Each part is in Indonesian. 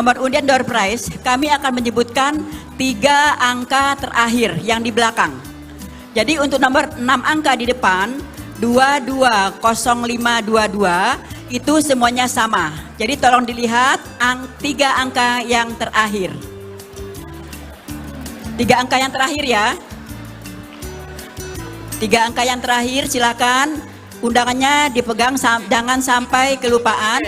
Nomor undian door prize, kami akan menyebutkan 3 angka terakhir yang di belakang. Jadi untuk nomor 6 angka di depan, 220522, itu semuanya sama. Jadi tolong dilihat 3 angka yang terakhir. 3 angka yang terakhir ya. 3 angka yang terakhir, silakan undangannya dipegang, jangan sampai kelupaan.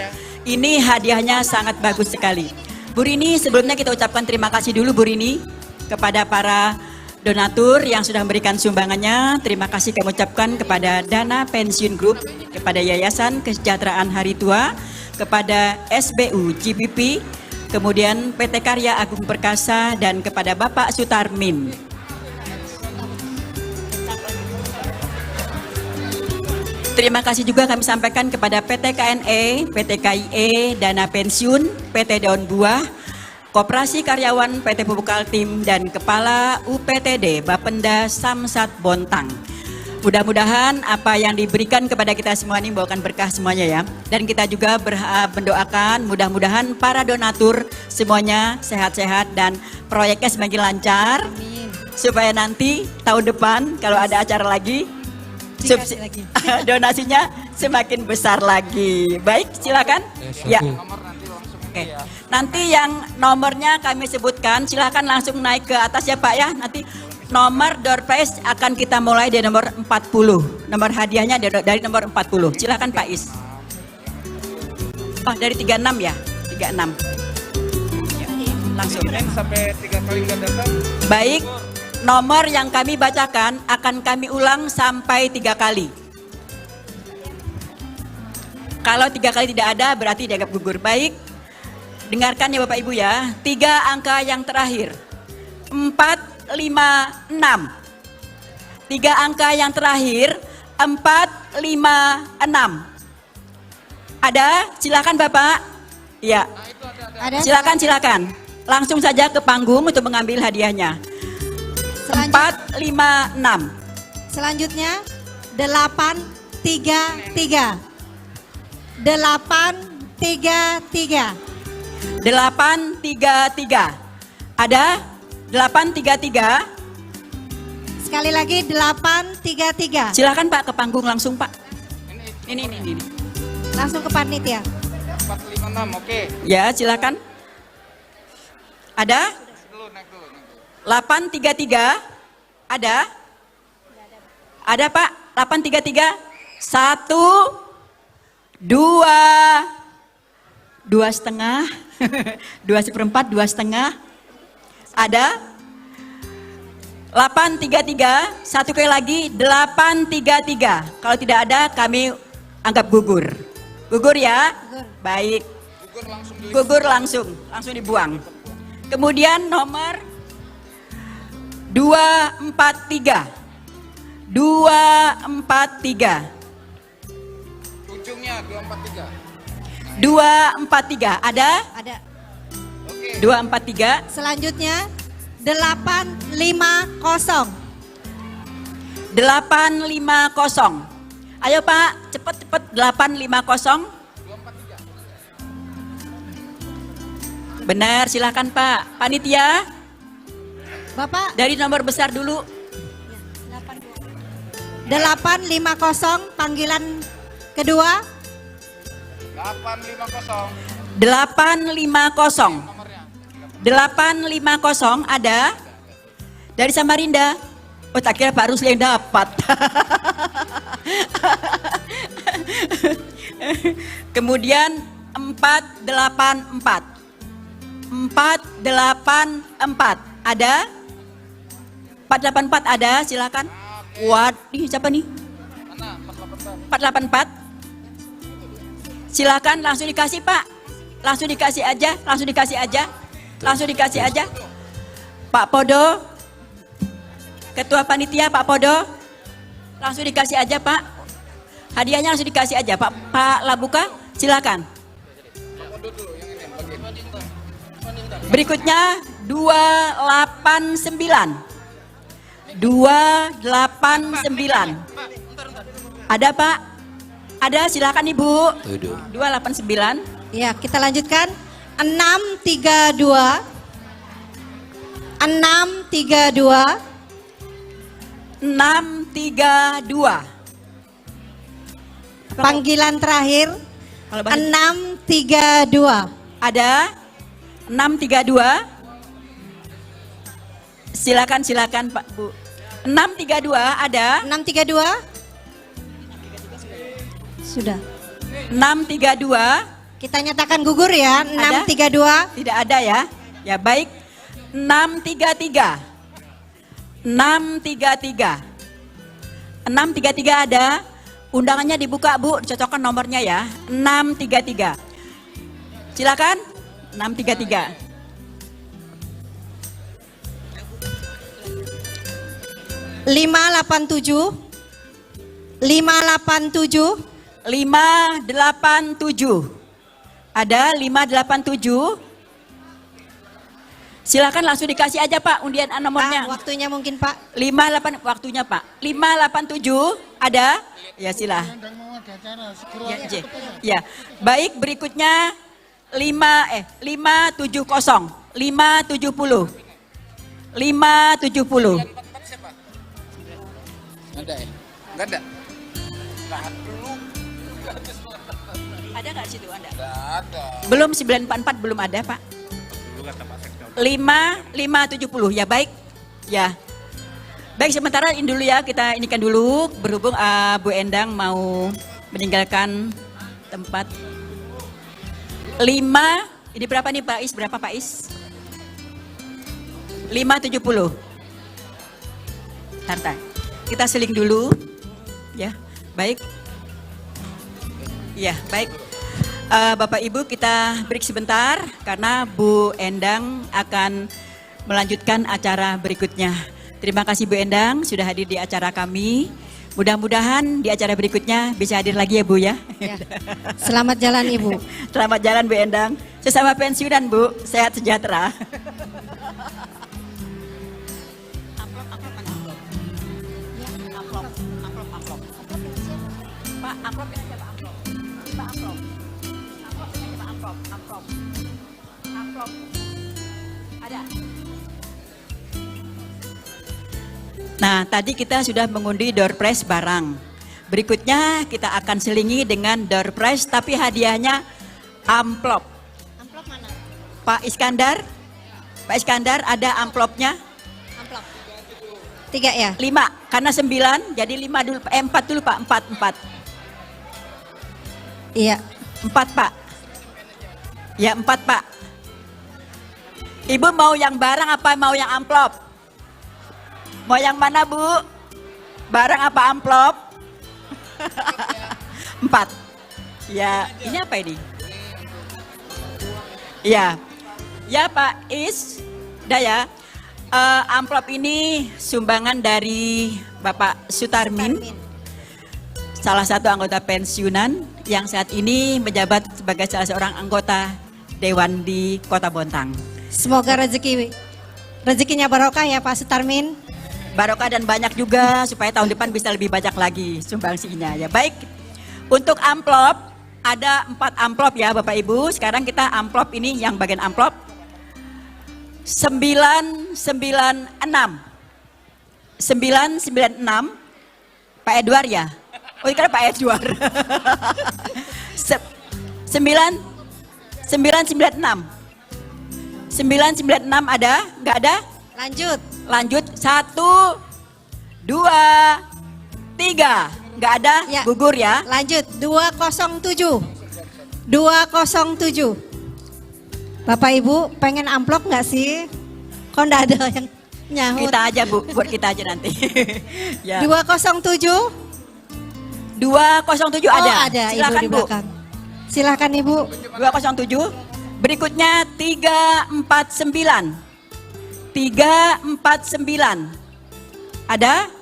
Ini hadiahnya sangat bagus sekali. Bu Rini, sebelumnya kita ucapkan terima kasih dulu Bu Rini kepada para donatur yang sudah memberikan sumbangannya. Terima kasih kami ucapkan kepada Dana Pensiun Group, kepada Yayasan Kesejahteraan Hari Tua, kepada SBU GBP, kemudian PT Karya Agung Perkasa, dan kepada Bapak Sutarmin. Terima kasih juga kami sampaikan kepada PT KNE, PT KIE, Dana Pensiun, PT Daun Buah, Koperasi Karyawan PT Pupuk Kaltim, dan Kepala UPTD Bapenda Samsat Bontang. Mudah-mudahan apa yang diberikan kepada kita semua ini membawakan berkah semuanya ya. Dan kita juga mendoakan mudah-mudahan para donatur semuanya sehat-sehat dan proyeknya semakin lancar. Amin. Supaya nanti tahun depan kalau ada acara lagi, donasinya semakin besar lagi. Baik, silakan. Ya. Oke. Nanti yang nomornya kami sebutkan, silakan langsung naik ke atas ya Pak ya. Nanti nomor door prize akan kita mulai dari nomor 40. Nomor hadiahnya dari nomor 40. Silakan Pak Is. Oh, dari 36 ya? 36. Ya, langsung. Sampai 3 kali nggak datang. Baik. Nomor yang kami bacakan akan kami ulang sampai 3 kali. Kalau 3 kali tidak ada berarti dianggap gugur. Baik, dengarkan ya Bapak Ibu ya. 3 angka yang terakhir. 456. 3 angka yang terakhir. 456. Ada? Silakan Bapak. Ya. Silakan. Langsung saja ke panggung untuk mengambil hadiahnya. 456. Selanjutnya 833. 833. 833. Ada? 833. Sekali lagi 833. Silakan Pak ke panggung langsung Pak. Ini. Langsung ke panitia. 456, oke. Ya, silakan. Ada? 833. Ada? Ada Pak? 833. 1, 2, 2,5, 2/4, 2,5. Ada? 833. Satu kali lagi 833. Kalau tidak ada kami anggap gugur. Gugur ya? Baik. Gugur langsung dibuang. Kemudian nomor 243. 243. Ujungnya 243. 243. Ada? Ada. Oke. 243. Selanjutnya 850. 850. Ayo Pak, cepat 850. 243. Benar, silakan Pak. Panitia, Bapak dari nomor besar dulu. 850 panggilan kedua. 850. 850. Nomornya. 850 ada? Dari Samarinda. Oh, tak kira Pak Rusli yang dapat. Kemudian 484. 484 ada? 484 ada, silakan. Waduh, siapa nih? Mana? 484. Silakan langsung dikasih Pak. Langsung dikasih aja. Pak Podo. Ketua panitia Pak Podo. Langsung dikasih aja Pak. Hadiahnya langsung dikasih aja Pak. Pak Labuka, silakan. Berikutnya 289. 289. Ada Pak? Ada, silakan Ibu. 289. Ya, kita lanjutkan. 632. 632. 632. Panggilan terakhir Kalau bahasa 632. ada 632. Silakan Pak Bu. 632 ada. 632. Sudah. 632 Kita nyatakan gugur ya. Ada? 632. tidak ada ya. Ya baik. 633. 633. 633 ada. Undangannya dibuka Bu, cocokkan nomornya ya. 633. Silakan. 633. 587. 587. 587. Ada 587. Silakan langsung dikasih aja Pak undian nomornya. Waktunya mungkin Pak. 58 waktunya Pak. 587 ada? Ya sila. Ya, ya. Baik berikutnya 570. 570. 570. Ada ya? Enggak ada. Tahan dulu. Ada nggak situ Anda? Enggak ada. Belum 944 belum ada Pak. 570 ya baik. Ya. Baik sementara ini dulu ya kita inikan dulu berhubung Bu Endang mau meninggalkan tempat. 5 ini berapa nih Pak Is? Berapa Pak Is? 570. Santai. Kita seling dulu. Ya, baik. Ya, baik. Bapak Ibu kita break sebentar karena Bu Endang akan melanjutkan acara berikutnya. Terima kasih Bu Endang sudah hadir di acara kami. Mudah-mudahan di acara berikutnya bisa hadir lagi ya Bu ya. Ya. Selamat jalan Ibu. Selamat jalan Bu Endang. Sesama pensiunan Bu, sehat sejahtera. Pak, amplop ini siapa amplop? Pak amplop. Amplop ini siapa amplop? Amplop. Amplop. Ada. Nah, tadi kita sudah mengundi door prize barang. Berikutnya kita akan selingi dengan door prize tapi hadiahnya amplop. Amplop mana? Pak Iskandar? Pak Iskandar ada amplopnya? Amplop. 3 ya? 5, karena 9 jadi 5 dulu, 4 dulu Pak, 4. Iya. 4 Pak. Ya 4 Pak. Ibu mau yang barang apa mau yang amplop? Mau yang mana Bu? Barang apa amplop? 4. Ya ini apa ini? Ya. Ya Pak Is. Udah ya. Amplop ini sumbangan dari Bapak Sutarmin. Salah satu anggota pensiunan yang saat ini menjabat sebagai salah seorang anggota Dewan di Kota Bontang. Semoga rezekinya barokah ya Pak Sutarmin. Barokah dan banyak juga supaya tahun depan bisa lebih banyak lagi sumbangsinya ya. Baik, untuk amplop ada 4 amplop ya Bapak Ibu. Sekarang kita amplop ini yang bagian amplop 996. 996 Pak Edward ya? Oh ini kan Pak Edward. 996 ada? Enggak ada? Lanjut. Lanjut 1, 2, 3. Enggak ada? Ya. Gugur ya. Lanjut 207. 207. Bapak Ibu pengen amplop nggak sih? Kok nggak ada yang nyahut? Kita aja Bu, buat kita aja nanti. Ya. 207. 207 ada. Ada Silakan Ibu di Bu. belakang. Silakan Ibu. 207. Berikutnya 349. 349. Ada?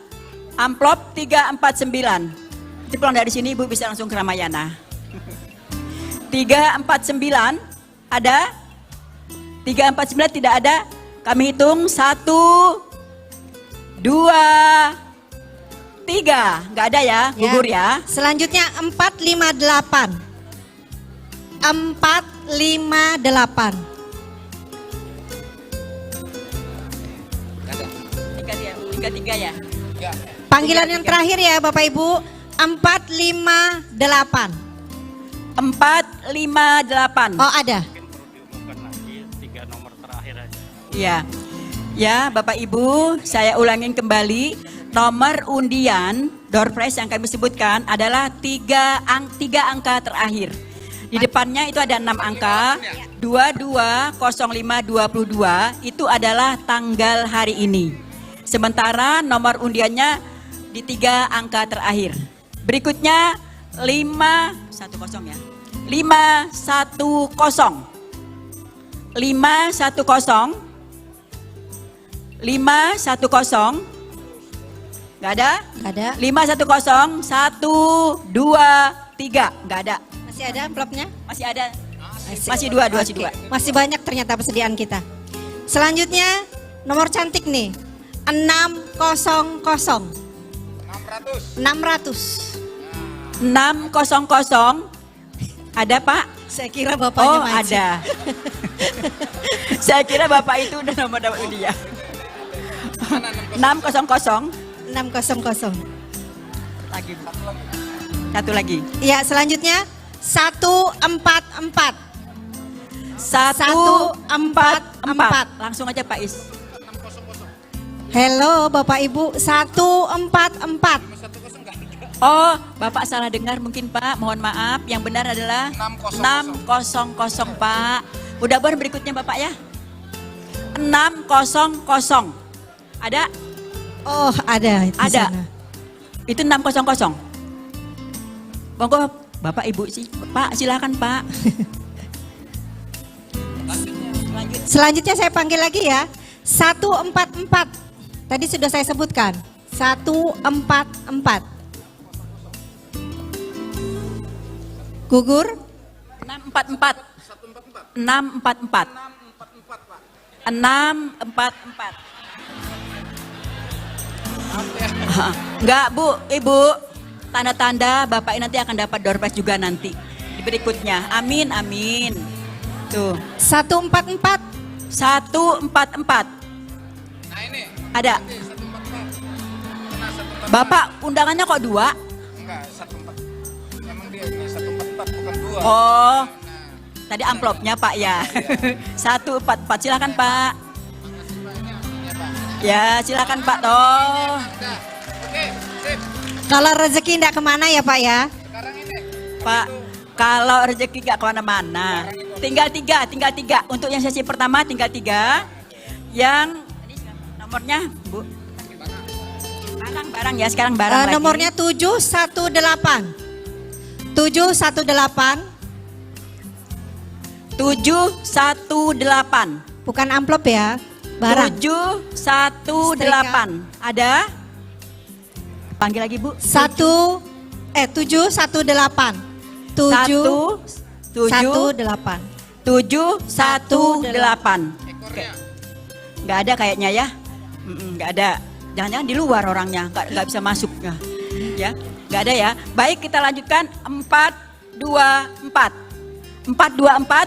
Amplop 349. Nanti pulang dari sini Ibu bisa langsung ke Ramayana. 349 ada? 349 tidak ada? Kami hitung 1, 2, 3. Nggak ada ya? Gugur ya. Selanjutnya 458. 458. 458. Nggak ada. Tiga ya. Ya. Panggilan yang terakhir ya Bapak Ibu, 458. 458. Oh ada. Iya. Ya, Bapak Ibu, saya ulangin kembali. Nomor undian door prize yang kami sebutkan adalah tiga angka terakhir. Di depannya itu ada 6 angka. 220522 itu adalah tanggal hari ini. Sementara nomor undiannya di 3 angka terakhir. Berikutnya 510 ya. 510. 510. 510. Nggak ada? Nggak ada. 510 1 2 3. Nggak ada. Masih ada amplopnya? Masih ada. Masih dua. Masih banyak ternyata persediaan kita. Selanjutnya nomor cantik nih. 600. 600. 600. 600. Ada, Pak? Saya kira bapaknya Oh, masih. ada. Saya kira Bapak itu udah nomor dapat undian. 600. 600. Lagi. Satu lagi. Ya, selanjutnya 144. 144. Langsung aja Pak Is. Hello Bapak Ibu, 144. Oh, Bapak salah dengar mungkin Pak. Mohon maaf. Yang benar adalah 600 Pak. Mudah-mudahan berikutnya Bapak ya. 600. Ada? Oh, ada di Ada. sana. Itu 600. Monggo Bapak Ibu sih. Pak, silakan Pak. Selanjutnya saya panggil lagi ya. 144. Tadi sudah saya sebutkan. 144. Gugur? 644. 644. 644. Enggak Bu, Ibu. Tanda-tanda Bapak nanti akan dapat door prize juga nanti. Di berikutnya. Amin, amin. Tuh. 144. 144. Nah ini. Ada. 144. Bapak undangannya kok 2? Enggak, 14. Memang dia ini 144 bukan 2. Oh. Tadi amplopnya Pak ya. 144. Silakan Pak. Ya, silakan Pak toh. Oke, sip. Kalau rezeki tidak kemana ya Pak ya? Sekarang ini. Pak, kalau rezeki gak kemana-mana, tinggal tiga. Untuk yang sesi pertama tinggal 3. Yang ini nomornya, Bu. Barang ya, sekarang barang lagi. Nomornya 718. 718. 718. Bukan amplop ya, barang. 718. Ada? Panggil lagi Bu. 718. 718. 718. Ekornya. Nggak ada kayaknya ya. Nggak ada. Jangan-jangan di luar orangnya, nggak bisa masuk ya. Nggak ada ya. Baik, kita lanjutkan 424. 424.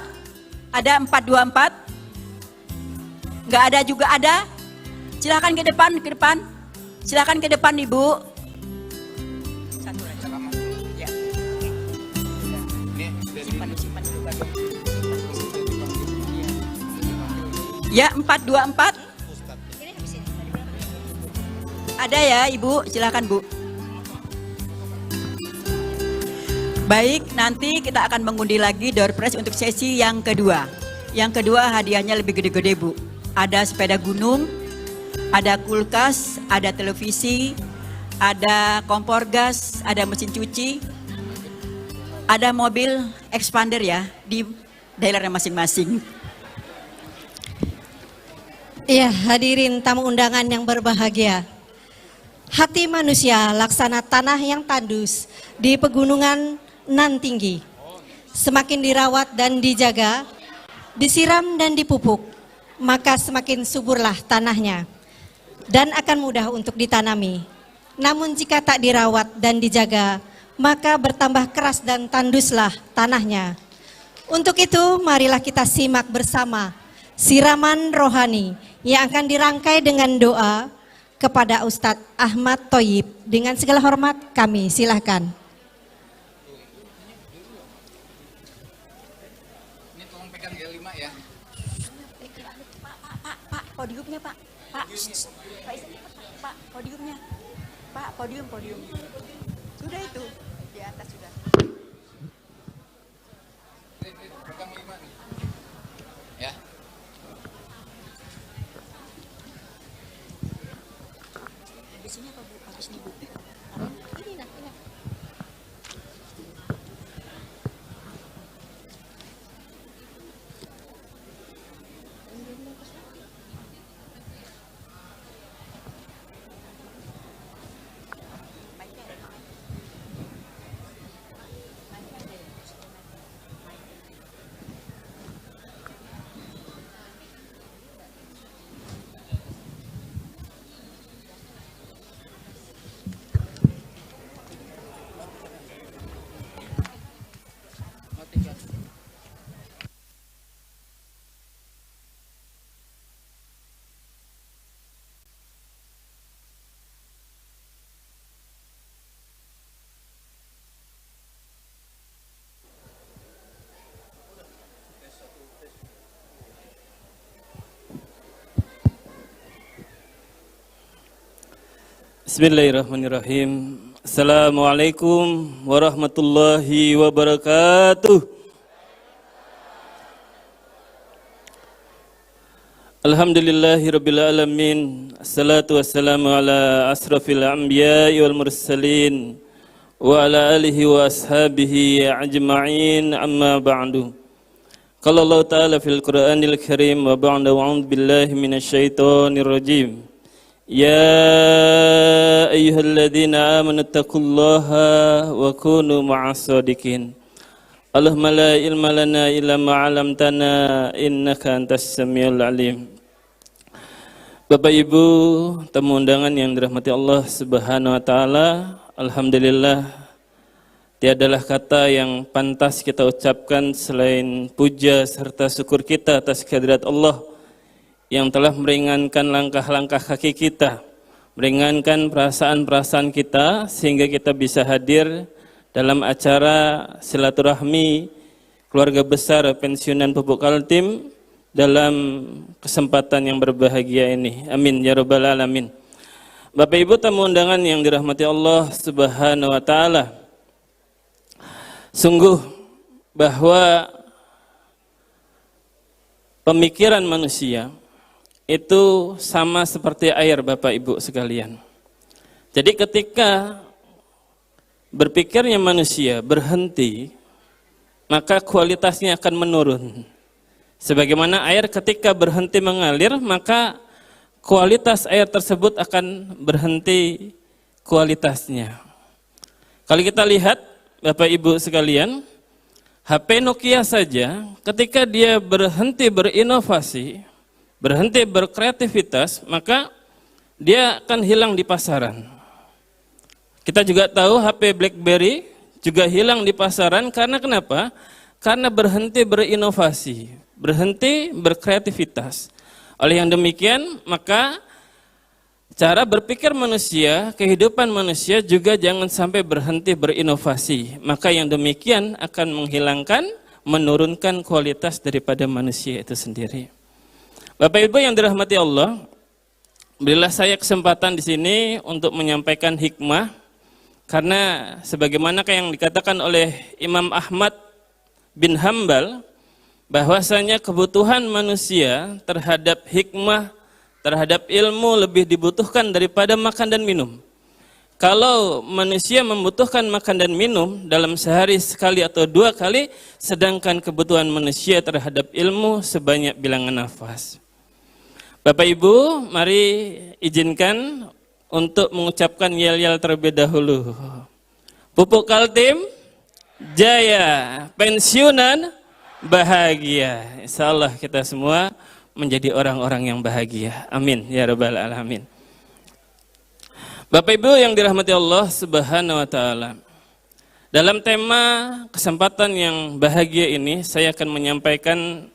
Ada 424. Nggak ada juga ada. Silakan ke depan. Silakan ke depan Ibu. Satu lagi. Ya. Ini Simpan dulu Bagong. Ya, 424. Ada ya Ibu, silakan Bu. Baik, nanti kita akan mengundi lagi door prize untuk sesi yang kedua. Yang kedua hadiahnya lebih gede-gede Bu. Ada sepeda gunung, ada kulkas, ada televisi, ada kompor gas, ada mesin cuci, ada mobil expander ya di daerahnya masing-masing. Iya, hadirin tamu undangan yang berbahagia. Hati manusia laksana tanah yang tandus di pegunungan nan tinggi. Semakin dirawat dan dijaga, disiram dan dipupuk, maka semakin suburlah tanahnya dan akan mudah untuk ditanami. Namun jika tak dirawat dan dijaga, maka bertambah keras dan tanduslah tanahnya. Untuk itu, marilah kita simak bersama siraman rohani yang akan dirangkai dengan doa kepada Ustadz Ahmad Thoyib. Dengan segala hormat kami silahkan. Ini tolong pegang G5 ya. Pak, podiumnya Pak. Pak, Pak, podiumnya. Pak, podium. Sudah itu, di atas sudah. Pegang 5 nih. Ya. Habis ini apa Bu? Habis ini Bu. Ini nak. Bismillahirrahmanirrahim. Assalamualaikum warahmatullahi wabarakatuh. Alhamdulillahirabbil alamin. Assalatu wassalamu ala asrafil anbiya'i wal mursalin wa ala alihi wa ashabihi ajma'in, amma ba'du. Qala Allah ta'ala fil Qur'anil Karim wa ba'da wa'udzu billahi minasyaitonir rajim. Ya ayyuhalladzina amanu taqullaha wa kunu ma'as shadiqin. Allahumma la ilma lana illa ma 'allamtana innaka antas samiul alim. Bapak Ibu tamu undangan yang dirahmati Allah Subhanahu wa taala, alhamdulillah tiadalah kata yang pantas kita ucapkan selain puja serta syukur kita atas kehadirat Allah yang telah meringankan langkah-langkah kaki kita, meringankan perasaan-perasaan kita sehingga kita bisa hadir dalam acara silaturahmi keluarga besar pensiunan Pupuk Kaltim dalam kesempatan yang berbahagia ini. Amin ya rabbal alamin. Bapak Ibu tamu undangan yang dirahmati Allah Subhanahu wa taala, sungguh bahwa pemikiran manusia itu sama seperti air Bapak Ibu sekalian. Jadi ketika berpikirnya manusia berhenti, maka kualitasnya akan menurun. Sebagaimana air ketika berhenti mengalir, maka kualitas air tersebut akan berhenti kualitasnya. Kalau kita lihat Bapak Ibu sekalian, HP Nokia saja ketika dia berhenti berinovasi, berhenti berkreativitas, maka dia akan hilang di pasaran. Kita juga tahu HP BlackBerry juga hilang di pasaran karena kenapa? Karena berhenti berinovasi, berhenti berkreativitas. Oleh yang demikian, maka cara berpikir manusia, kehidupan manusia juga jangan sampai berhenti berinovasi. Maka yang demikian akan menghilangkan, menurunkan kualitas daripada manusia itu sendiri. Bapak Ibu yang dirahmati Allah, berilah saya kesempatan di sini untuk menyampaikan hikmah, karena sebagaimana yang dikatakan oleh Imam Ahmad bin Hambal, bahwasanya kebutuhan manusia terhadap hikmah, terhadap ilmu lebih dibutuhkan daripada makan dan minum. Kalau manusia membutuhkan makan dan minum dalam sehari sekali atau 2 kali, sedangkan kebutuhan manusia terhadap ilmu sebanyak bilangan nafas. Bapak Ibu, mari izinkan untuk mengucapkan yel-yel terlebih dahulu. Pupuk Kaltim, jaya, pensiunan, bahagia. Insyaallah kita semua menjadi orang-orang yang bahagia. Amin ya rabbal alamin. Bapak Ibu yang dirahmati Allah Subhanahu wa taala, Dalam tema kesempatan yang bahagia ini, saya akan menyampaikan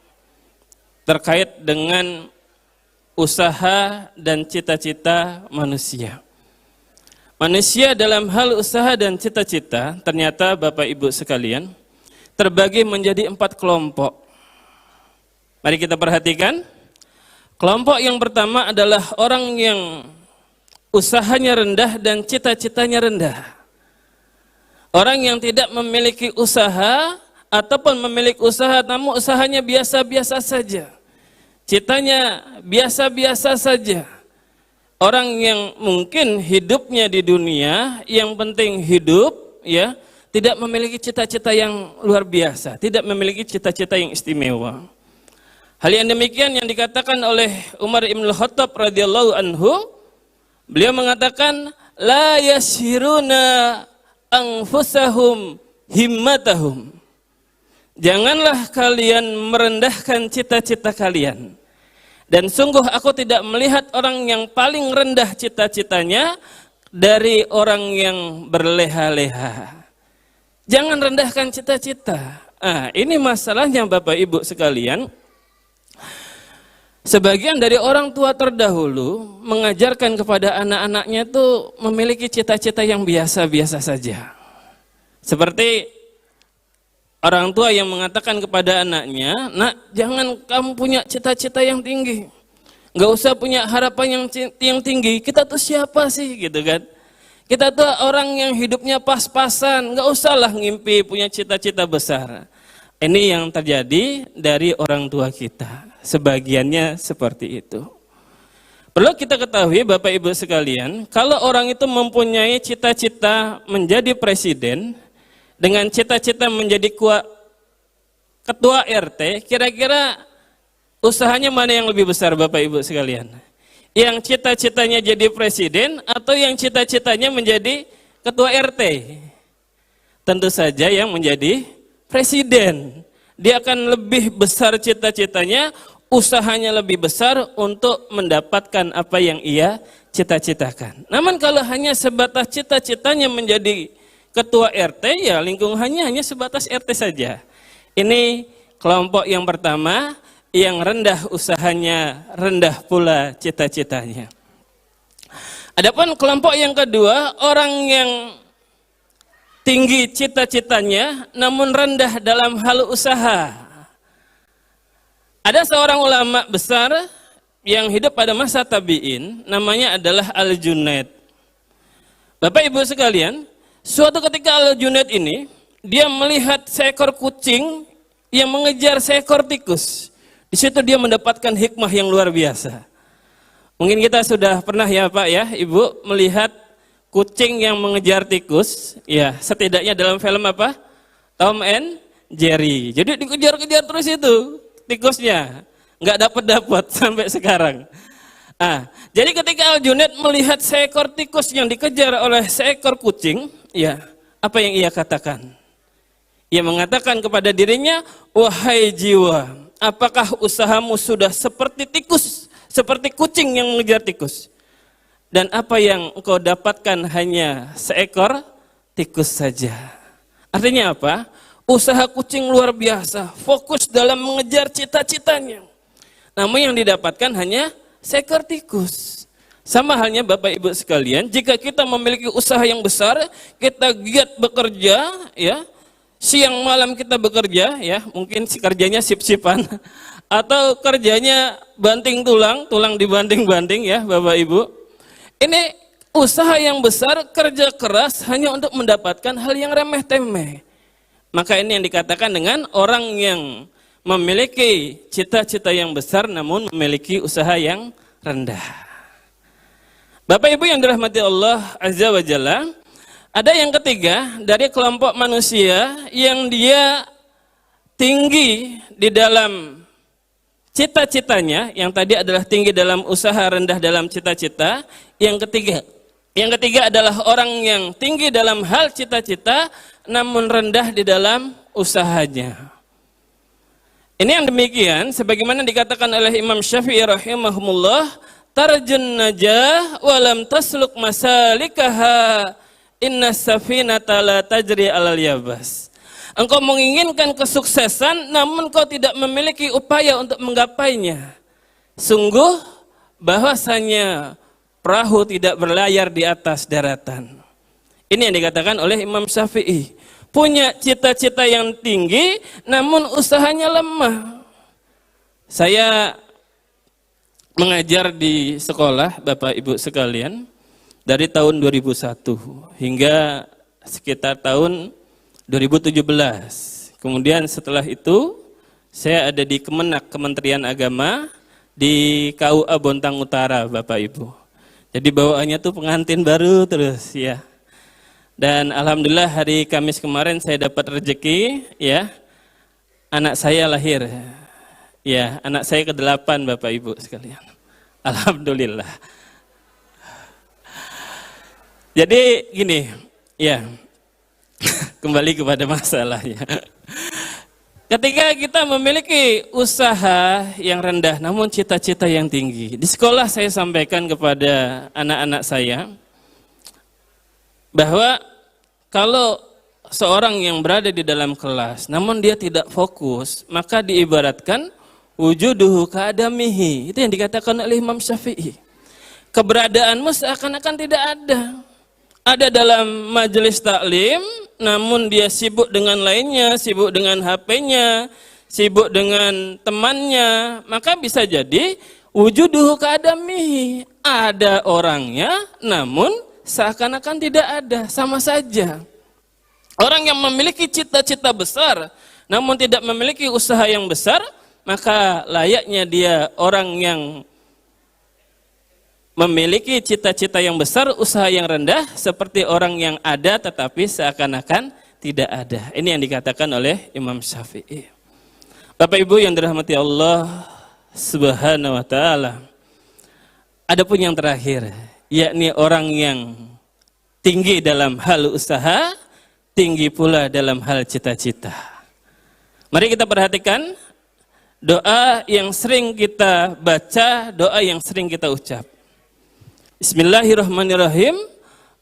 terkait dengan usaha dan cita-cita manusia. Manusia dalam hal usaha dan cita-cita, ternyata Bapak Ibu sekalian, terbagi menjadi 4 kelompok. Mari kita perhatikan. Kelompok yang pertama adalah orang yang usahanya rendah dan cita-citanya rendah. Orang yang tidak memiliki usaha ataupun memiliki usaha namun usahanya biasa-biasa saja. Citanya biasa-biasa saja. Orang yang mungkin hidupnya di dunia yang penting hidup, ya, tidak memiliki cita-cita yang luar biasa, tidak memiliki cita-cita yang istimewa. Hal yang demikian yang dikatakan oleh Umar Ibn Khattab radhiyallahu anhu, beliau mengatakan la yashiruna anfusahum himmatahum. Janganlah kalian merendahkan cita-cita kalian. Dan sungguh aku tidak melihat orang yang paling rendah cita-citanya dari orang yang berleha-leha. Jangan rendahkan cita-cita. Ini masalahnya Bapak Ibu sekalian. Sebagian dari orang tua terdahulu mengajarkan kepada anak-anaknya itu memiliki cita-cita yang biasa-biasa saja. Seperti orang tua yang mengatakan kepada anaknya, nak, jangan kamu punya cita-cita yang tinggi. Nggak usah punya harapan yang tinggi. Kita tuh siapa sih gitu kan? Kita tuh orang yang hidupnya pas-pasan. Nggak usahlah ngimpi punya cita-cita besar. Ini yang terjadi dari orang tua kita. Sebagiannya seperti itu. Perlu kita ketahui Bapak Ibu sekalian, kalau orang itu mempunyai cita-cita menjadi presiden, dengan cita-cita menjadi ketua RT, kira-kira usahanya mana yang lebih besar Bapak Ibu sekalian? Yang cita-citanya jadi presiden atau yang cita-citanya menjadi ketua RT? Tentu saja yang menjadi presiden. Dia akan lebih besar cita-citanya, usahanya lebih besar untuk mendapatkan apa yang ia cita-citakan. Namun kalau hanya sebatas cita-citanya menjadi ketua RT, ya lingkungannya hanya sebatas RT saja. Ini kelompok yang pertama, yang rendah usahanya, rendah pula cita-citanya. Adapun kelompok yang kedua, orang yang tinggi cita-citanya namun rendah dalam hal usaha. Ada seorang ulama besar yang hidup pada masa tabi'in, namanya adalah Al-Junaid. Bapak Ibu sekalian, suatu ketika Al-Junaid ini, dia melihat seekor kucing yang mengejar seekor tikus. Di situ dia mendapatkan hikmah yang luar biasa. Mungkin kita sudah pernah ya Pak ya, Ibu melihat kucing yang mengejar tikus, ya setidaknya dalam film apa? Tom and Jerry. Jadi dikejar-kejar terus itu tikusnya, nggak dapat sampai sekarang. Jadi ketika Al-Junaid melihat seekor tikus yang dikejar oleh seekor kucing, ya apa yang ia katakan? Ia mengatakan kepada dirinya, wahai jiwa, apakah usahamu sudah seperti tikus, seperti kucing yang mengejar tikus? Dan apa yang engkau dapatkan hanya seekor tikus saja. Artinya apa? Usaha kucing luar biasa, fokus dalam mengejar cita-citanya. Namun yang didapatkan hanya seekor tikus. Sama halnya Bapak Ibu sekalian, jika kita memiliki usaha yang besar, kita giat bekerja, ya, siang malam kita bekerja, ya, mungkin si kerjanya sip-sipan, atau kerjanya banting tulang dibanting-banting, ya Bapak Ibu. Ini usaha yang besar, kerja keras hanya untuk mendapatkan hal yang remeh-temeh. Maka ini yang dikatakan dengan orang yang memiliki cita-cita yang besar namun memiliki usaha yang rendah. Bapak Ibu yang dirahmati Allah Azza wa Jalla, ada yang ketiga dari kelompok manusia yang dia tinggi di dalam cita-citanya, yang tadi adalah tinggi dalam usaha, rendah dalam cita-cita. Yang ketiga adalah orang yang tinggi dalam hal cita-cita namun rendah di dalam usahanya. Ini yang demikian sebagaimana dikatakan oleh Imam Syafi'i rahimahumullah, tarjun najah walam tasluk masalikaha inna safinata la tajri alal yabas. Engkau menginginkan kesuksesan namun kau tidak memiliki upaya untuk menggapainya. Sungguh bahwasanya perahu tidak berlayar di atas daratan. Ini yang dikatakan oleh Imam Syafi'i. Punya cita-cita yang tinggi namun usahanya lemah. Saya mengajar di sekolah Bapak Ibu sekalian dari tahun 2001 hingga sekitar tahun 2017. Kemudian setelah itu saya ada di Kemenak, Kementerian Agama di KUA Bontang Utara, Bapak Ibu. Jadi bawaannya tuh pengantin baru terus ya. Dan alhamdulillah hari Kamis kemarin saya dapat rezeki ya. Anak saya lahir. Ya, anak saya ke-8 Bapak Ibu sekalian. Alhamdulillah. Jadi gini, ya. Kembali kepada masalahnya. Ketika kita memiliki usaha yang rendah namun cita-cita yang tinggi. Di sekolah saya sampaikan kepada anak-anak saya bahwa kalau seorang yang berada di dalam kelas namun dia tidak fokus, maka diibaratkan wujuduhu ka'adamihi. Itu yang dikatakan oleh Imam Syafi'i. Keberadaanmu seakan-akan tidak ada. Ada dalam majelis taklim, namun dia sibuk dengan lainnya, sibuk dengan HP-nya, sibuk dengan temannya, maka bisa jadi wujuduhu ka'adamihi. Ada orangnya, namun seakan-akan tidak ada, sama saja. Orang yang memiliki cita-cita besar, namun tidak memiliki usaha yang besar, maka layaknya dia orang yang memiliki cita-cita yang besar, usaha yang rendah, seperti orang yang ada tetapi seakan-akan tidak ada. Ini yang dikatakan oleh Imam Syafi'i. Bapak Ibu yang dirahmati Allah Subhanahu wa taala. Adapun yang terakhir, yakni orang yang tinggi dalam hal usaha, tinggi pula dalam hal cita-cita. Mari kita perhatikan doa yang sering kita baca, doa yang sering kita ucap. Bismillahirrahmanirrahim.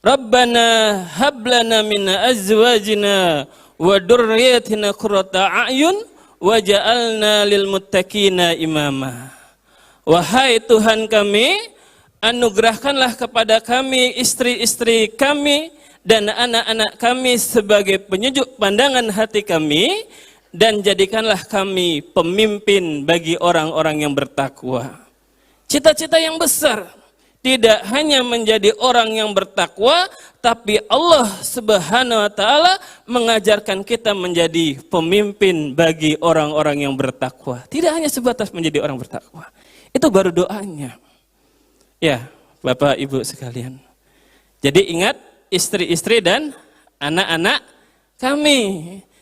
Rabbana hablana min azwajina wa dzurriyyatina qurrata a'yun waj'alna lil muttaqina imama. Wahai Tuhan kami, anugerahkanlah kepada kami istri-istri kami dan anak-anak kami sebagai penyejuk pandangan hati kami, dan jadikanlah kami pemimpin bagi orang-orang yang bertakwa. Cita-cita yang besar, tidak hanya menjadi orang yang bertakwa, tapi Allah Subhanahu wa taala mengajarkan kita menjadi pemimpin bagi orang-orang yang bertakwa. Tidak hanya sebatas menjadi orang bertakwa. Itu baru doanya. Ya, Bapak Ibu sekalian. Jadi ingat istri-istri dan anak-anak kami.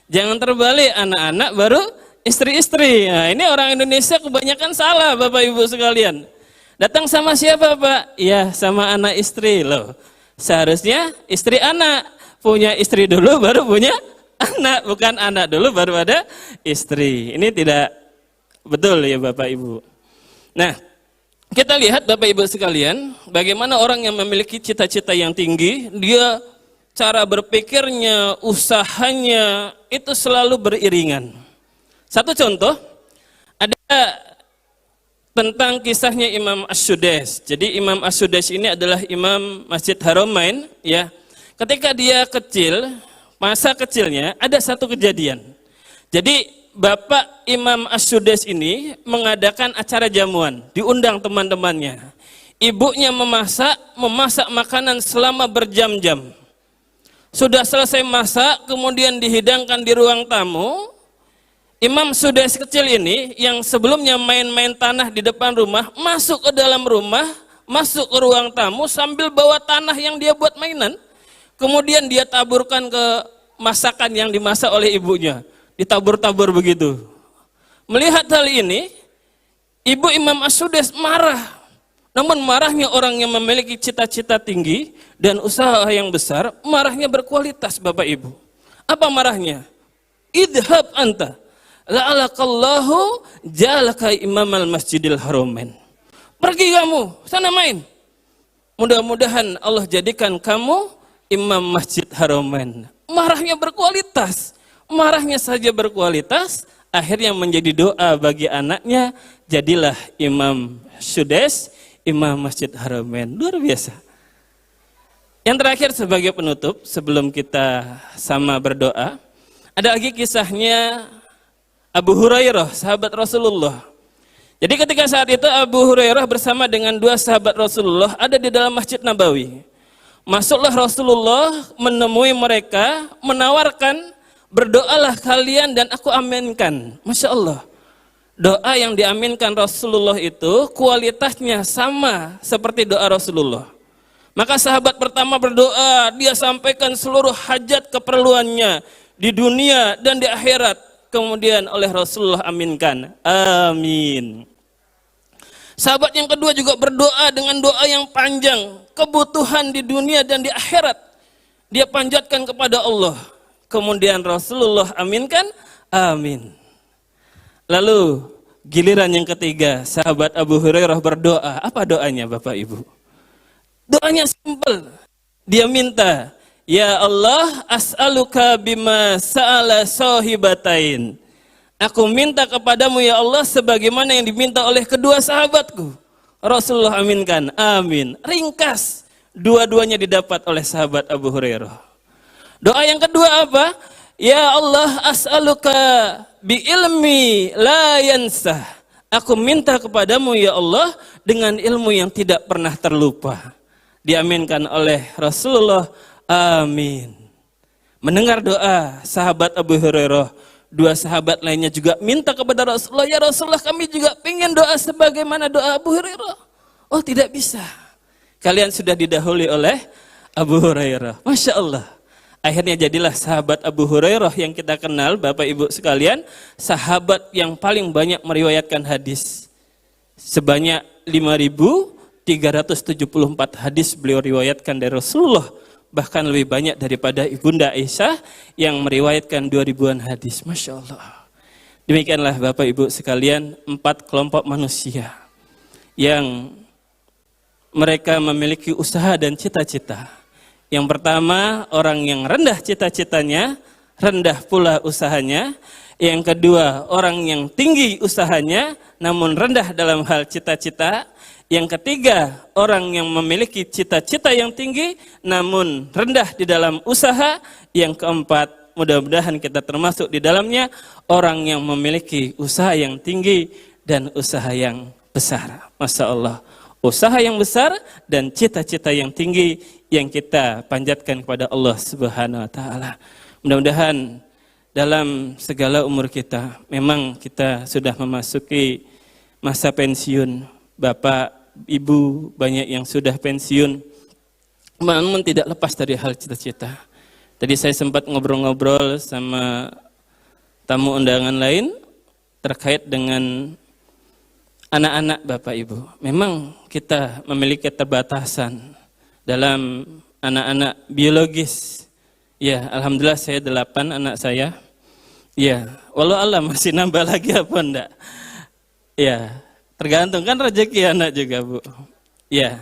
Jangan terbalik, anak-anak baru istri-istri. Nah, ini orang Indonesia kebanyakan salah, Bapak Ibu sekalian. Datang sama siapa, Pak? Ya, sama anak istri loh. Seharusnya istri anak. Punya istri dulu baru punya anak, bukan anak dulu baru ada istri. Ini tidak betul ya Bapak Ibu. Nah, kita lihat Bapak Ibu sekalian, bagaimana orang yang memiliki cita-cita yang tinggi, dia cara berpikirnya, usahanya itu selalu beriringan. Satu contoh, ada tentang kisahnya Imam As-Sudais. Jadi Imam As-Sudais ini adalah imam Masjid Haramain, ya. Ketika dia kecil, masa kecilnya ada satu kejadian. Jadi Bapak Imam As-Sudais ini mengadakan acara jamuan, diundang teman-temannya. Ibunya memasak makanan selama berjam-jam. Sudah selesai masak, kemudian dihidangkan di ruang tamu. Imam Sudais kecil ini yang sebelumnya main-main tanah di depan rumah, masuk ke dalam rumah, masuk ke ruang tamu sambil bawa tanah yang dia buat mainan. Kemudian dia taburkan ke masakan yang dimasak oleh ibunya. Ditabur-tabur begitu. Melihat hal ini, ibu Imam As-Sudais marah. Namun marahnya orang yang memiliki cita-cita tinggi dan usaha yang besar, marahnya berkualitas Bapak Ibu. Apa marahnya? Idhab anta. La'alakallahu jalaka imamal masjidil haramain. Pergi kamu, sana main. Mudah-mudahan Allah jadikan kamu imam Masjid Haramain. Marahnya berkualitas, marahnya saja berkualitas, akhirnya menjadi doa bagi anaknya, jadilah Imam Sudes, Imam Masjid Haramain. Luar biasa. Yang terakhir sebagai penutup, sebelum kita sama berdoa, ada lagi kisahnya Abu Hurairah, sahabat Rasulullah. Jadi ketika saat itu Abu Hurairah bersama dengan dua sahabat Rasulullah ada di dalam Masjid Nabawi. Masuklah Rasulullah menemui mereka, menawarkan, berdoalah kalian dan aku aminkan. Masya Allah. Doa yang diaminkan Rasulullah itu kualitasnya sama seperti doa Rasulullah. Maka sahabat pertama berdoa, dia sampaikan seluruh hajat keperluannya di dunia dan di akhirat. Kemudian oleh Rasulullah aminkan. Amin. Sahabat yang kedua juga berdoa dengan doa yang panjang, kebutuhan di dunia dan di akhirat dia panjatkan kepada Allah. Kemudian Rasulullah aminkan, amin. Lalu giliran yang ketiga, sahabat Abu Hurairah berdoa. Apa doanya Bapak Ibu? Doanya simpel. Dia minta, ya Allah, as'aluka bima sa'ala sahibatain. Aku minta kepadamu ya Allah sebagaimana yang diminta oleh kedua sahabatku. Rasulullah aminkan, amin. Ringkas, dua-duanya didapat oleh sahabat Abu Hurairah. Doa yang kedua apa? Ya Allah, as'aluka bi ilmi la yansah. Aku minta kepadamu ya Allah dengan ilmu yang tidak pernah terlupa. Diaminkan oleh Rasulullah, amin. Mendengar doa sahabat Abu Hurairah, dua sahabat lainnya juga minta kepada Rasulullah, ya Rasulullah kami juga ingin doa sebagaimana doa Abu Hurairah. Oh tidak bisa, kalian sudah didahului oleh Abu Hurairah. Masya Allah. Akhirnya jadilah sahabat Abu Hurairah yang kita kenal, Bapak Ibu sekalian, sahabat yang paling banyak meriwayatkan hadis. Sebanyak 5.374 hadis beliau riwayatkan dari Rasulullah. Bahkan lebih banyak daripada Ibunda Aisyah yang meriwayatkan 2000-an hadis. Masya Allah. Demikianlah Bapak Ibu sekalian, 4 kelompok manusia yang mereka memiliki usaha dan cita-cita. Yang pertama, orang yang rendah cita-citanya, rendah pula usahanya. Yang kedua, orang yang tinggi usahanya, namun rendah dalam hal cita-cita. Yang ketiga, orang yang memiliki cita-cita yang tinggi, namun rendah di dalam usaha. Yang keempat, mudah-mudahan kita termasuk di dalamnya, orang yang memiliki usaha yang tinggi dan usaha yang besar. Masya Allah. Usaha yang besar dan cita-cita yang tinggi yang kita panjatkan kepada Allah Subhanahu wa Ta'ala. Mudah-mudahan dalam segala umur kita, memang kita sudah memasuki masa pensiun. Bapak, Ibu banyak yang sudah pensiun, namun tidak lepas dari hal cita-cita. Tadi saya sempat ngobrol-ngobrol sama tamu undangan lain terkait dengan anak-anak Bapak Ibu. Memang kita memiliki keterbatasan dalam anak-anak biologis. Ya, alhamdulillah saya 8 anak saya. Ya, walau Allah masih nambah lagi apa enggak? Ya, tergantung kan rezeki anak juga Bu. Ya,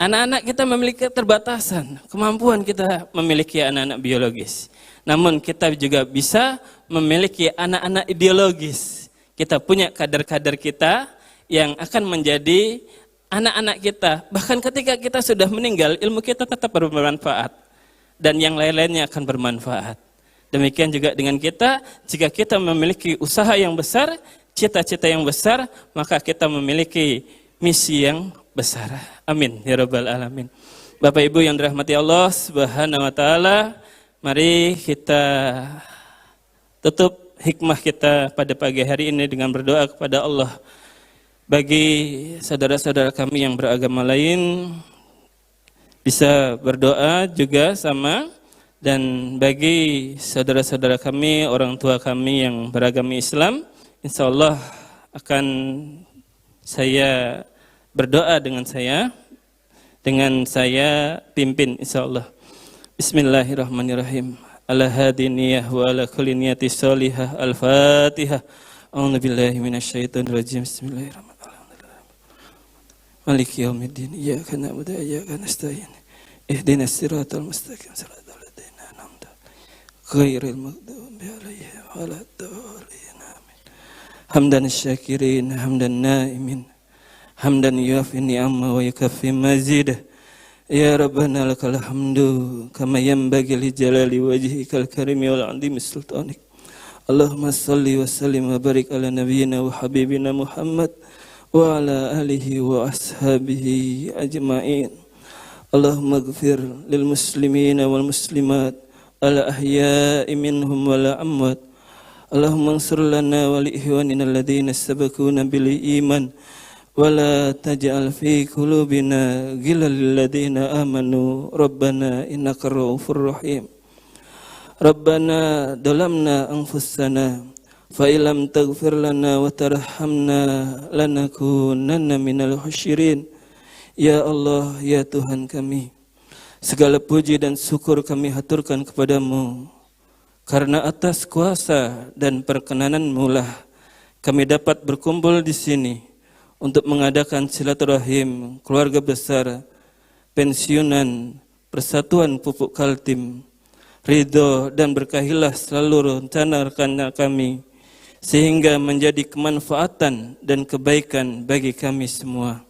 anak-anak kita memiliki keterbatasan, kemampuan kita memiliki anak-anak biologis. Namun kita juga bisa memiliki anak-anak ideologis. Kita punya kader-kader kita yang akan menjadi anak-anak kita. Bahkan ketika kita sudah meninggal, ilmu kita tetap bermanfaat. Dan yang lain-lainnya akan bermanfaat. Demikian juga dengan kita, jika kita memiliki usaha yang besar, cita-cita yang besar, maka kita memiliki misi yang besar. Amin ya rabbal alamin. Bapak Ibu yang dirahmati Allah Subhanahu wa Ta'ala, mari kita tutup hikmah kita pada pagi hari ini dengan berdoa kepada Allah. Bagi saudara-saudara kami yang beragama lain, bisa berdoa juga sama. Dan bagi saudara-saudara kami, orang tua kami yang beragama Islam, insya Allah akan saya berdoa dengan saya pimpin insya Allah. Bismillahirrahmanirrahim. Ala hadiniyah wa ala kulli niyati sholihah. Al-Fatihah. A'udzubillahi minasyaitonirrajim. Bismillahirrahmanirrahim. Maliki yaumiddin. Iyyaka na'budu wa iyyaka nasta'in. ihdinas siratal mustaqim siratal ladzina an'amta ghairil maghdubi 'alaihim waladdallin amin. Hamdan syakirin hamdan naimin hamdan yuafi ni'ama wa yukaffi mazidah. Ya Rabbana lakal hamdu kama yanbaghi li jalali wajhikal karimi wal 'azimi sultanik. Allahumma salli wa sallim wa barik ala nabiyyina wa habibina Muhammad wa ala alihi wa ashabihi ajma'in. Allahumma ighfir lil muslimina wal muslimat al ahya'i minhum wal amwat. Allahumma ansur lana wa li ihwanina alladhina sabaquna bil iman wa la taj'al fi qulubina ghillan lil ladzina amanu rabbana innaka ra'ufur rahim. Rabbana dalamna anfusana fa illam taghfir lana wa tarhamna lanakunanna minal khasirin. Ya Allah, ya Tuhan kami, segala puji dan syukur kami haturkan kepadamu, karena atas kuasa dan perkenananmu lah kami dapat berkumpul di sini untuk mengadakan silaturahim keluarga besar pensiunan Persatuan Pupuk Kaltim. Ridho dan berkahilah selalu rencana rekan kami, sehingga menjadi kemanfaatan dan kebaikan bagi kami semua.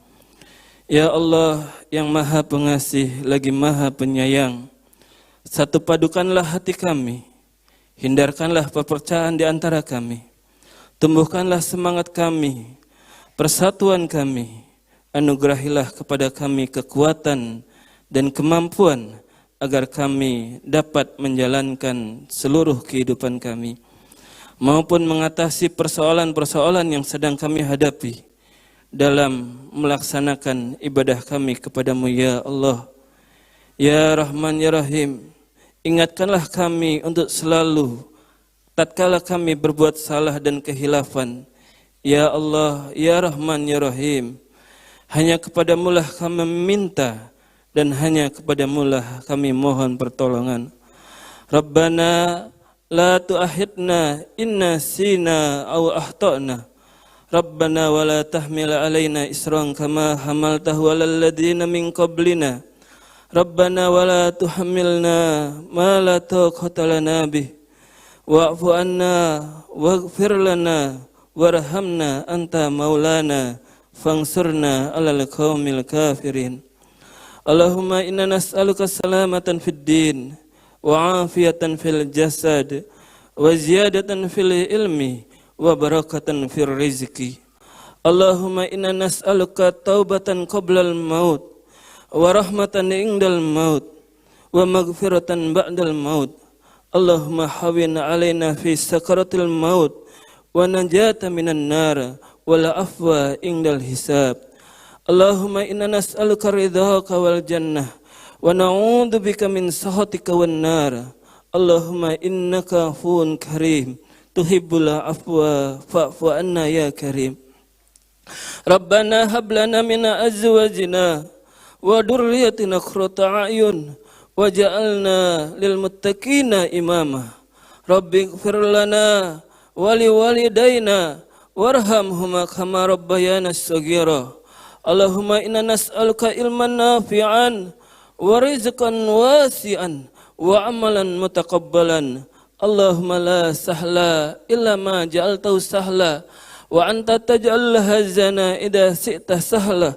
Ya Allah yang maha pengasih lagi maha penyayang, satu padukanlah hati kami, hindarkanlah perpecahan di antara kami, tumbuhkanlah semangat kami, persatuan kami, anugerahilah kepada kami kekuatan dan kemampuan agar kami dapat menjalankan seluruh kehidupan kami maupun mengatasi persoalan-persoalan yang sedang kami hadapi dalam melaksanakan ibadah kami kepadamu ya Allah. Ya Rahman ya Rahim, ingatkanlah kami untuk selalu tatkala kami berbuat salah dan kehilafan. Ya Allah, ya Rahman ya Rahim, hanya kepadamulah kami meminta dan hanya kepadamulah kami mohon pertolongan. Rabbana la tu'ahidna inna sina aw akhtana. Rabbana wa la tahmil alaina isran kama hamaltahu alal ladzina min qablina. Rabbana wa la tuhammilna ma la taqata lana bih. Wa'fu anna waghfir lana warhamna anta maulana fangsurna alal qaumil kafirin. Allahumma inna nas'aluka salamatan fid din wa afiyatan fil jasad wa ziyadatan fil ilmi wa barakatan fil rizqi. Allahumma inna nas'aluka taubatan qablal maut wa rahmatan indal maut wa maghfiratan ba'dal maut. Allahumma hawwin alaina fi sakaratil maut wa najata minan nar wal afwa indal hisab. Allahumma inna nas'aluka ridhaka wal jannah wa na'udzu bika min sakhatika wan nar. Allahumma innaka afuwun karim tuhibbul afwa fa'fu anna ya karim. Rabbana hab lana min azwajina wa dhurriyyatina qurrata a'yun waj'alna lil muttaqina imama. Rabbighfir lana wa liwalidayna warhamhuma kama rabbayana shaghira. Allahumma inna nas'aluka ilman nafi'an wa rizqan wasi'an wa amalan mutaqabbalan. Allahumma la sahla illa ma ja'altahu sahla wa anta taj'al hazana idza syi'ta sahla.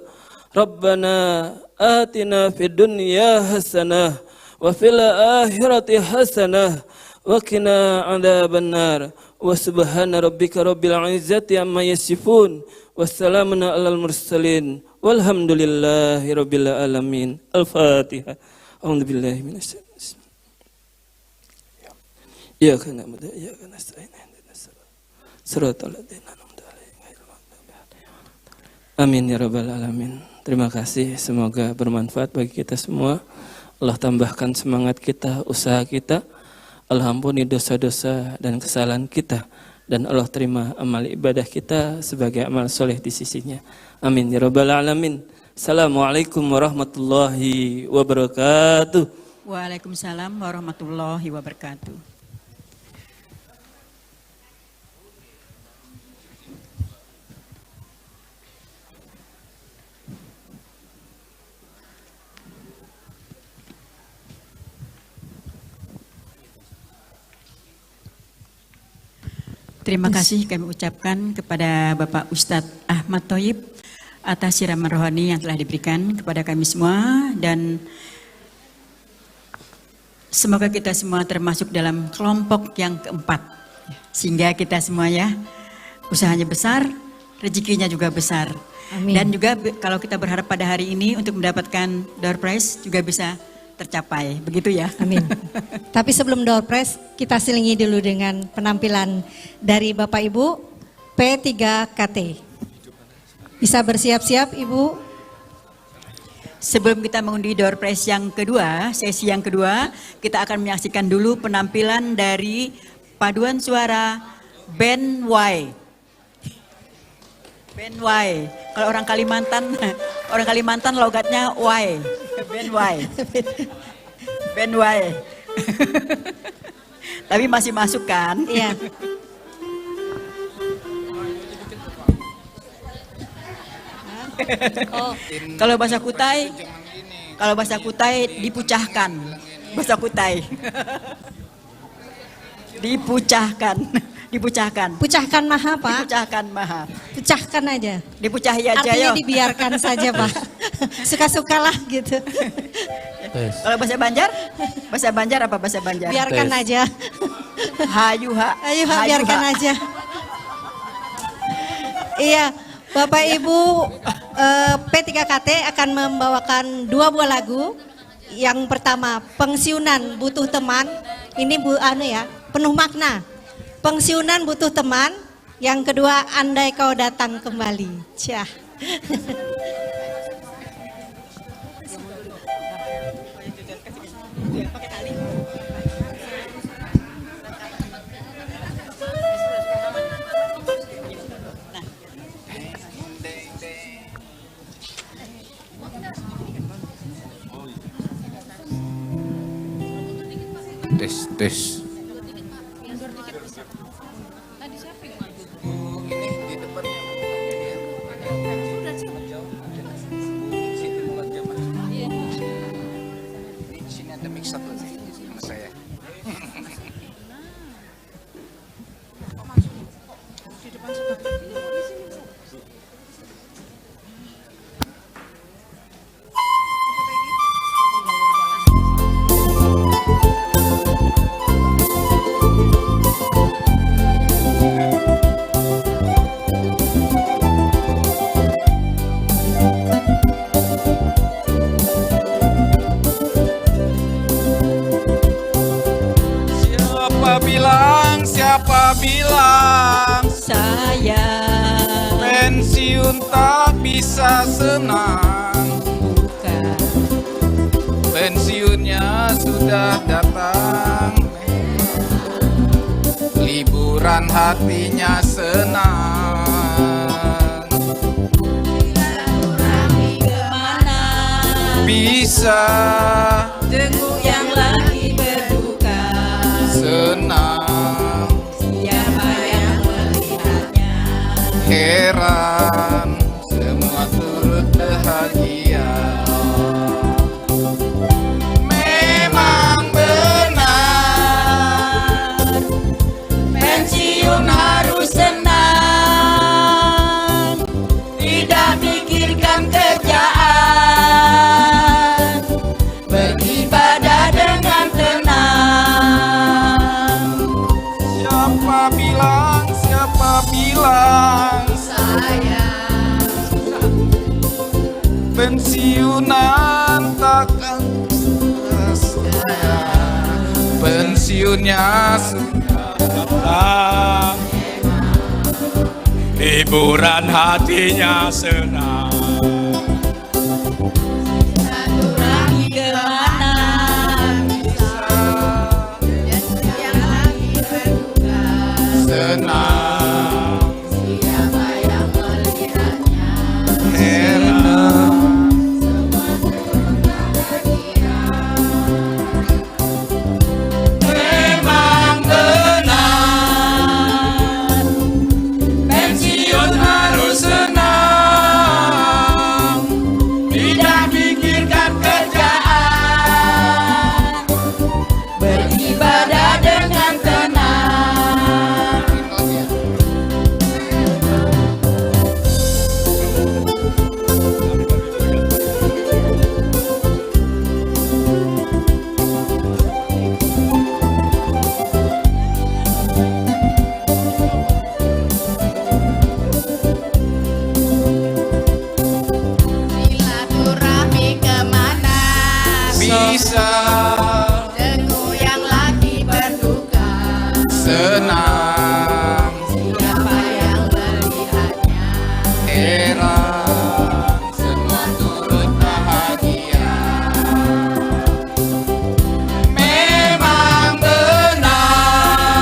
Rabbana atina fid dunya hasanah wa fil akhirati hasanah wa qina adzabannar. Wa subhana rabbika rabbil izzati amma yasifun. Wassalamun alal mursalin walhamdulillahi rabbil alamin. Al-Fatihah. A'udzubillahi minasyaitonir rajim. Iyyaka na'budu wa iyyaka nasta'in. Shiratal ladzina an'amta 'alaihim ghairil maghdubi 'alaihim. Amin ya rabbal alamin. Terima kasih, semoga bermanfaat bagi kita semua. Allah tambahkan semangat kita, usaha kita. Allah ampuni dosa-dosa dan kesalahan kita. Dan Allah terima amal ibadah kita sebagai amal soleh di sisinya. Amin ya rabbal alamin. Assalamualaikum warahmatullahi wabarakatuh. Waalaikumsalam warahmatullahi wabarakatuh. Terima kasih kami ucapkan kepada Bapak Ustadz Ahmad Thoyib atas siraman rohani yang telah diberikan kepada kami semua, dan semoga kita semua termasuk dalam kelompok yang keempat, sehingga kita semuanya usahanya besar, rezekinya juga besar. Amin. Dan juga kalau kita berharap pada hari ini untuk mendapatkan door prize juga bisa tercapai, begitu ya. Amin. Tapi sebelum door prize, kita selingi dulu dengan penampilan dari Bapak Ibu P3KT. Bisa bersiap-siap Ibu. Sebelum kita mengundi door prize yang kedua, sesi yang kedua, kita akan menyaksikan dulu penampilan dari paduan suara Band Y. Band Y. Kalau orang Kalimantan logatnya Y. Band Y. Band Y. Tapi masih masuk kan? Iya. Oh, Kalau bahasa Kutai dipucahkan. Bahasa Kutai. Dipucahkan. pucahkan maha Pak. Dipucahkan maha. Pucahkan aja. Dipucahi aja Artinya yo. dibiarkan saja Pak. Suka-sukalah gitu. Kalau bahasa Banjar apa bahasa Banjar? Biarkan aja. Hayu ha. Ayo Pak, biarkan aja. Iya, Bapak Ibu P3KT akan membawakan 2 buah lagu. Yang pertama, Pensiunan Butuh Teman. Ini penuh makna. Pensiunan butuh teman. Yang kedua, Andai Kau Datang Kembali. Cah. Tes. Ini di depannya. Di sini ada mix satu sama saya. Siapa bilang Saya pensiun tak bisa senang? bukan. Pensiunnya sudah datang, liburan hatinya senang. Kemana Bisa jenguk yang lagi berduka? senang, Siapa yang melihatnya? heran semua turut bahagia. Memang benar Pensiun harus senang, tidak mikirkan kerjaan, beribadah dengan tenang. Siapa bilang Saya pensiunan takkan selesai. Pensiunnya sudah datang, liburan hatinya senang. lagi kemana? Yang lagi berduka. Senang, Siapa yang melihatnya? heran memang benar pensiun harus senang. bisa Teguh yang lagi berduka, senang siapa yang melihatnya? heran semua turut bahagia. Memang benar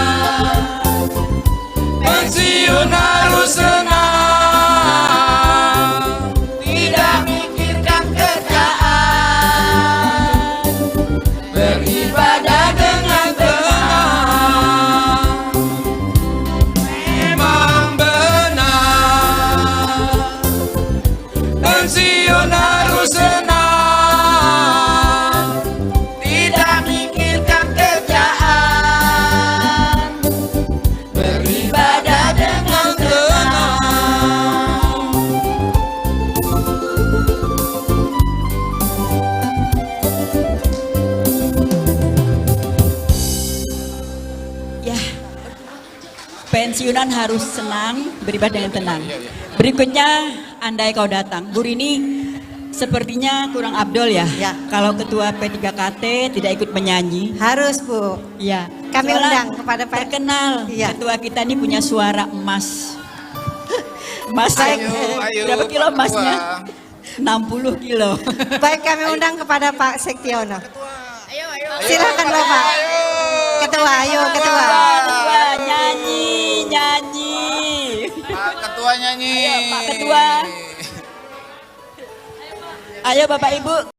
pensiun harus senang, tidak mikirkan kerjaan, beribadah dengan tenang. Memang benar pensiun harus senang, tidak mikirkan kerjaan, beribadah dengan tenang. Ya, pensiunan harus senang, beribadah dengan tenang. Berikutnya, andai kau datang. Bu Rini, sepertinya kurang abdol ya. Ya. Kalau ketua P3KT tidak ikut menyanyi. Harus Bu. Ya. Kami Soalnya undang kepada Pak. terkenal. Iya. Ketua kita ini punya suara emas. Mas, Ayo, ayo, berapa kilo Pak emasnya? 60 kilo. Baik, kami undang kepada Pak Sektiono. Silakan Bapak. Ketua, ayo Ketua. Ketua, nyanyi, nyanyi. Pak Ketua nyanyi. Ayo, Pak Ketua. Ayo Bapak Ibu.